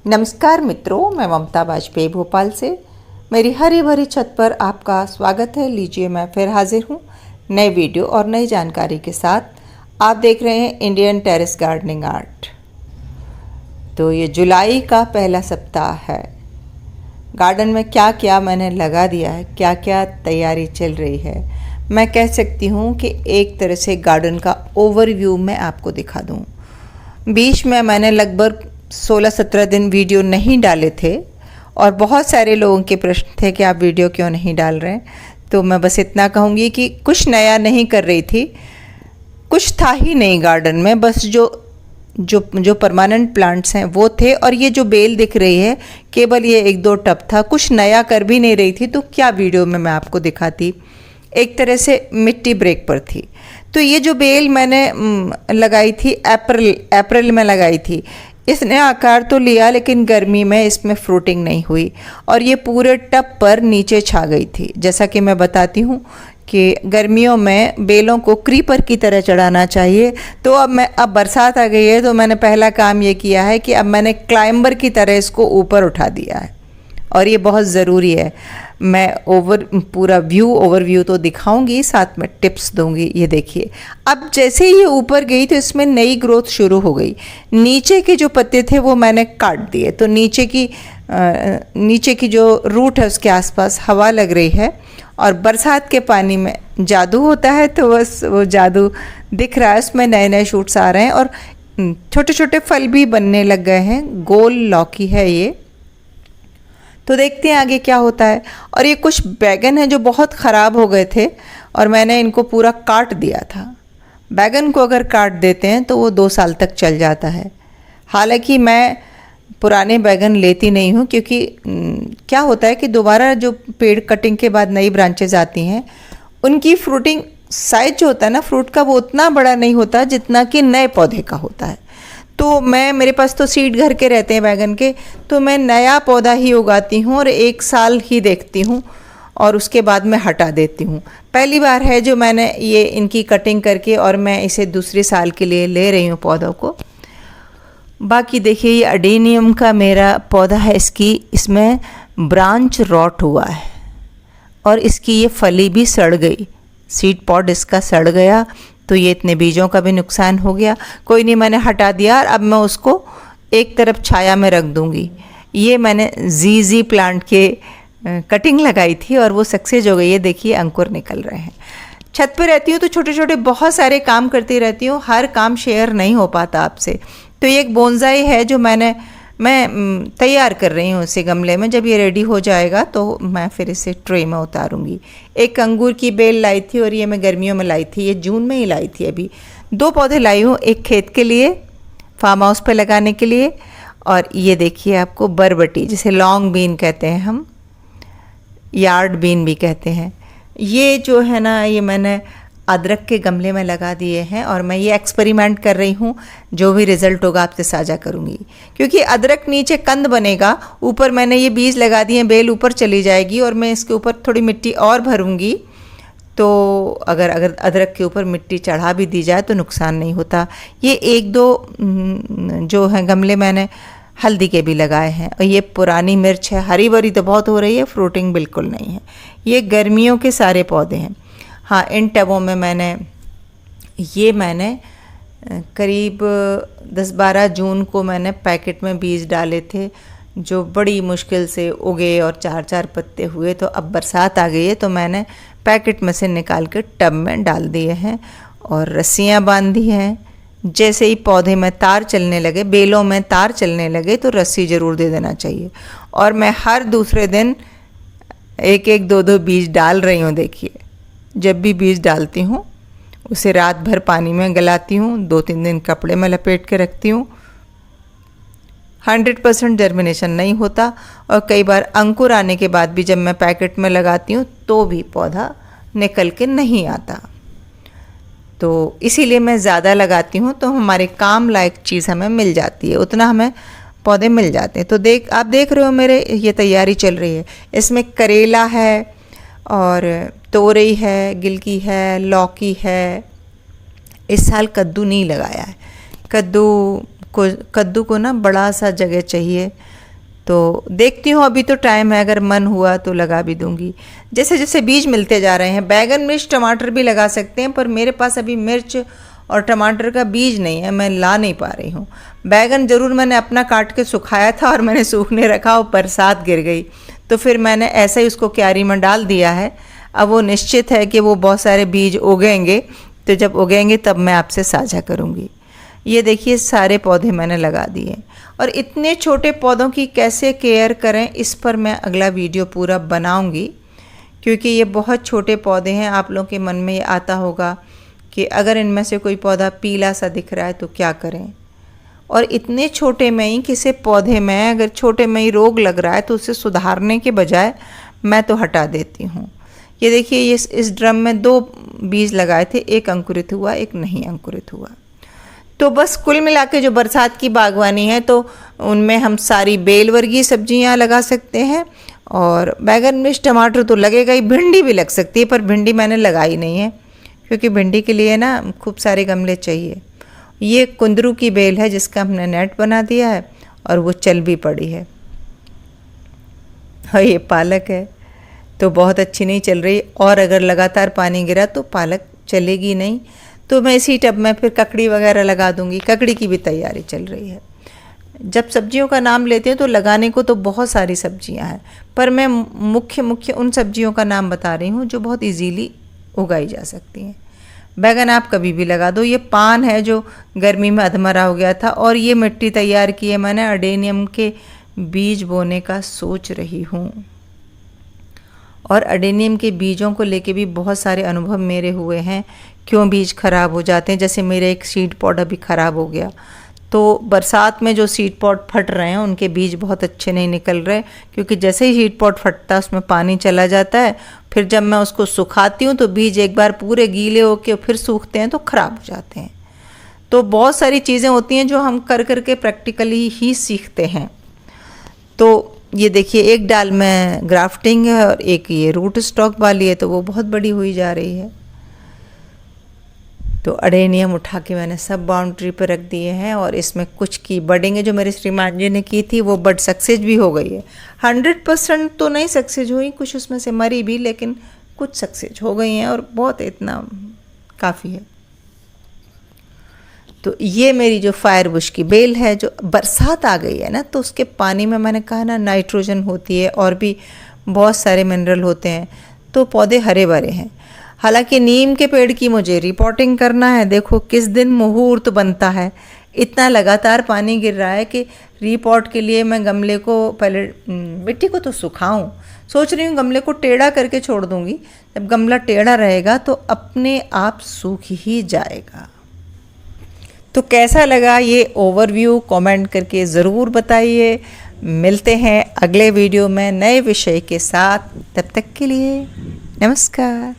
नमस्कार मित्रों, मैं ममता वाजपेयी भोपाल से मेरी हरी भरी छत पर आपका स्वागत है। लीजिए, मैं फिर हाजिर हूँ नए वीडियो और नई जानकारी के साथ। आप देख रहे हैं इंडियन टेरेस गार्डनिंग आर्ट। तो ये जुलाई का पहला सप्ताह है। गार्डन में क्या क्या मैंने लगा दिया है, क्या क्या तैयारी चल रही है, मैं कह सकती हूँ कि एक तरह से गार्डन का ओवरव्यू मैं आपको दिखा दूँ। बीच में मैंने लगभग 16-17 दिन वीडियो नहीं डाले थे और बहुत सारे लोगों के प्रश्न थे कि आप वीडियो क्यों नहीं डाल रहे हैं। तो मैं बस इतना कहूँगी कि कुछ नया नहीं कर रही थी, कुछ था ही नहीं गार्डन में। बस जो परमानेंट प्लांट्स हैं वो थे, और ये जो बेल दिख रही है केवल ये 1-2 टब था। कुछ नया कर भी नहीं रही थी, तो क्या वीडियो में मैं आपको दिखाती। एक तरह से मिट्टी ब्रेक पर थी। तो ये जो बेल मैंने लगाई थी अप्रैल में लगाई थी, इसने आकार तो लिया लेकिन गर्मी में इसमें फ्रूटिंग नहीं हुई और ये पूरे टब पर नीचे छा गई थी। जैसा कि मैं बताती हूँ कि गर्मियों में बेलों को क्रीपर की तरह चढ़ाना चाहिए। तो अब बरसात आ गई है, तो मैंने पहला काम ये किया है कि अब मैंने क्लाइंबर की तरह इसको ऊपर उठा दिया है, और ये बहुत ज़रूरी है। मैं पूरा ओवरव्यू तो दिखाऊंगी, साथ में टिप्स दूंगी। ये देखिए, अब जैसे ही ये ऊपर गई तो इसमें नई ग्रोथ शुरू हो गई। नीचे के जो पत्ते थे वो मैंने काट दिए, तो नीचे की जो रूट है उसके आसपास हवा लग रही है, और बरसात के पानी में जादू होता है, तो बस वो जादू दिख रहा है। उसमें नए नए शूट्स आ रहे हैं और छोटे छोटे फल भी बनने लग गए हैं। गोल लौकी है ये। तो देखते हैं आगे क्या होता है। और ये कुछ बैगन हैं जो बहुत ख़राब हो गए थे और मैंने इनको पूरा काट दिया था। बैगन को अगर काट देते हैं तो वो 2 साल तक चल जाता है। हालांकि मैं पुराने बैगन लेती नहीं हूँ, क्योंकि क्या होता है कि दोबारा जो पेड़ कटिंग के बाद नई ब्रांचेज आती हैं, उनकी फ्रूटिंग साइज जो होता है ना फ्रूट का, वो उतना बड़ा नहीं होता जितना कि नए पौधे का होता है। तो मेरे पास तो सीड घर के रहते हैं बैगन के, तो मैं नया पौधा ही उगाती हूँ और 1 साल ही देखती हूँ और उसके बाद मैं हटा देती हूँ। पहली बार है जो मैंने ये इनकी कटिंग करके और मैं इसे दूसरे साल के लिए ले रही हूँ पौधों को। बाकी देखिए, ये अडेनियम का मेरा पौधा है। इसमें ब्रांच रॉट हुआ है और इसकी ये फली भी सड़ गई। सीड पॉड इसका सड़ गया, तो ये इतने बीजों का भी नुकसान हो गया। कोई नहीं, मैंने हटा दिया और अब मैं उसको एक तरफ छाया में रख दूंगी। ये मैंने जी प्लांट के कटिंग लगाई थी और वो सक्सेस हो गई है। देखिए, अंकुर निकल रहे हैं। छत पे रहती हूँ तो छोटे छोटे बहुत सारे काम करती रहती हूँ, हर काम शेयर नहीं हो पाता आपसे। तो ये एक बोनसाई है जो मैं तैयार कर रही हूँ इसे गमले में। जब ये रेडी हो जाएगा तो मैं फिर इसे ट्रे में उतारूंगी। एक अंगूर की बेल लाई थी और ये मैं गर्मियों में लाई थी, ये जून में ही लाई थी। अभी 2 पौधे लाई हूँ, एक खेत के लिए, फार्म हाउस पे लगाने के लिए, और ये देखिए आपको बरबटी, जिसे लॉन्ग बीन कहते हैं हम, यार्ड बीन भी कहते हैं। ये जो है ना, ये मैंने अदरक के गमले में लगा दिए हैं और मैं ये एक्सपेरिमेंट कर रही हूँ। जो भी रिजल्ट होगा आपसे साझा करूँगी, क्योंकि अदरक नीचे कंद बनेगा, ऊपर मैंने ये बीज लगा दिए, बेल ऊपर चली जाएगी और मैं इसके ऊपर थोड़ी मिट्टी और भरूँगी। तो अगर अदरक के ऊपर मिट्टी चढ़ा भी दी जाए तो नुकसान नहीं होता। ये 1-2 जो हैं गमले मैंने हल्दी के भी लगाए हैं, और ये पुरानी मिर्च है। हरी भरी तो बहुत हो रही है, फ्रूटिंग बिल्कुल नहीं है। ये गर्मियों के सारे पौधे हैं। हाँ, इन टबों में मैंने करीब 10-12 जून को मैंने पैकेट में बीज डाले थे, जो बड़ी मुश्किल से उगे और 4-4 पत्ते हुए। तो अब बरसात आ गई है तो मैंने पैकेट में से निकाल के टब में डाल दिए हैं और रस्सियाँ बांधी हैं। जैसे ही पौधे में तार चलने लगे, बेलों में तार चलने लगे, तो रस्सी ज़रूर दे देना चाहिए। और मैं हर दूसरे दिन 1-1, 2-2 बीज डाल रही हूँ। देखिए, जब भी बीज डालती हूँ उसे रात भर पानी में गलाती हूँ, 2-3 दिन कपड़े में लपेट के रखती हूँ। 100% जर्मिनेशन नहीं होता, और कई बार अंकुर आने के बाद भी जब मैं पैकेट में लगाती हूँ तो भी पौधा निकल के नहीं आता। तो इसीलिए मैं ज़्यादा लगाती हूँ, तो हमारे काम लायक चीज़ हमें मिल जाती है, उतना हमें पौधे मिल जाते हैं। तो आप देख रहे हो मेरे ये तैयारी चल रही है। इसमें करेला है और तोरई है, गिलकी है, लौकी है। इस साल कद्दू नहीं लगाया है। कद्दू कद्दू को ना बड़ा सा जगह चाहिए, तो देखती हूँ अभी तो टाइम है, अगर मन हुआ तो लगा भी दूंगी। जैसे जैसे बीज मिलते जा रहे हैं, बैगन मिर्च टमाटर भी लगा सकते हैं, पर मेरे पास अभी मिर्च और टमाटर का बीज नहीं है, मैं ला नहीं पा रही हूँ। बैगन ज़रूर मैंने अपना काट के सुखाया था और मैंने सूखने रखा और बरसात गिर गई, तो फिर मैंने ऐसे ही उसको क्यारी में डाल दिया है। अब वो निश्चित है कि वो बहुत सारे बीज उगेंगे, तो जब उगेंगे तब मैं आपसे साझा करूँगी। ये देखिए सारे पौधे मैंने लगा दिए। और इतने छोटे पौधों की कैसे केयर करें, इस पर मैं अगला वीडियो पूरा बनाऊंगी, क्योंकि ये बहुत छोटे पौधे हैं। आप लोगों के मन में ये आता होगा कि अगर इनमें से कोई पौधा पीला सा दिख रहा है तो क्या करें। और इतने छोटे में ही किसी पौधे में अगर छोटे में ही रोग लग रहा है तो उसे सुधारने के बजाय मैं तो हटा देती हूँ। ये देखिए, ये इस ड्रम में 2 बीज लगाए थे, एक अंकुरित हुआ, एक नहीं अंकुरित हुआ। तो बस कुल मिला के जो बरसात की बागवानी है, तो उनमें हम सारी बेल वर्गीय सब्जियां लगा सकते हैं। और बैगन मिर्च टमाटर तो लगेगा ही, भिंडी भी लग सकती है, पर भिंडी मैंने लगाई नहीं है क्योंकि भिंडी के लिए ना खूब सारे गमले चाहिए। ये कुंदरू की बेल है जिसका हमने नेट बना दिया है और वो चल भी पड़ी है। और ये पालक है, तो बहुत अच्छी नहीं चल रही, और अगर लगातार पानी गिरा तो पालक चलेगी नहीं। तो मैं इसी टब में फिर ककड़ी वगैरह लगा दूंगी। ककड़ी की भी तैयारी चल रही है। जब सब्जियों का नाम लेते हैं तो लगाने को तो बहुत सारी सब्जियां हैं, पर मैं मुख्य उन सब्जियों का नाम बता रही हूँ जो बहुत इजीली उगाई जा सकती हैं। बैगन आप कभी भी लगा दो। ये पान है जो गर्मी में अधमरा हो गया था, और ये मिट्टी तैयार की है मैंने, अडेनियम के बीज बोने का सोच रही हूँ। और अडेनियम के बीजों को लेके भी बहुत सारे अनुभव मेरे हुए हैं, क्यों बीज खराब हो जाते हैं। जैसे मेरे एक सीड पॉट अभी ख़राब हो गया, तो बरसात में जो सीड पॉट फट रहे हैं उनके बीज बहुत अच्छे नहीं निकल रहे, क्योंकि जैसे ही सीड पॉट फटता है उसमें पानी चला जाता है। फिर जब मैं उसको सुखाती हूँ तो बीज एक बार पूरे गीले होके फिर सूखते हैं तो ख़राब हो जाते हैं। तो बहुत सारी चीज़ें होती हैं जो हम कर करके प्रैक्टिकली ही सीखते हैं। तो ये देखिए, एक डाल में ग्राफ्टिंग है और एक ये रूट स्टॉक वाली है, तो वो बहुत बड़ी हुई जा रही है। तो अडेनियम उठा के मैंने सब बाउंड्री पर रख दिए हैं, और इसमें कुछ की बडिंग जो मेरे श्रीमान जी ने की थी वो बड सक्सेस भी हो गई है। 100% तो नहीं सक्सेस हुई, कुछ उसमें से मरी भी, लेकिन कुछ सक्सेस हो गई हैं, और बहुत इतना काफ़ी है। तो ये मेरी जो फायर बुश की बेल है, जो बरसात आ गई है ना, तो उसके पानी में मैंने कहा ना नाइट्रोजन होती है और भी बहुत सारे मिनरल होते हैं, तो पौधे हरे भरे हैं। हालांकि नीम के पेड़ की मुझे रिपोर्टिंग करना है। देखो किस दिन मुहूर्त बनता है, इतना लगातार पानी गिर रहा है कि रिपोर्ट के लिए मैं गमले को पहले मिट्टी को तो सुखाऊं, सोच रही हूँ गमले को टेढ़ा करके छोड़ दूंगी। जब गमला टेढ़ा रहेगा तो अपने आप सूख ही जाएगा। तो कैसा लगा ये ओवरव्यू, कमेंट करके ज़रूर बताइए। मिलते हैं अगले वीडियो में नए विषय के साथ, तब तक के लिए नमस्कार।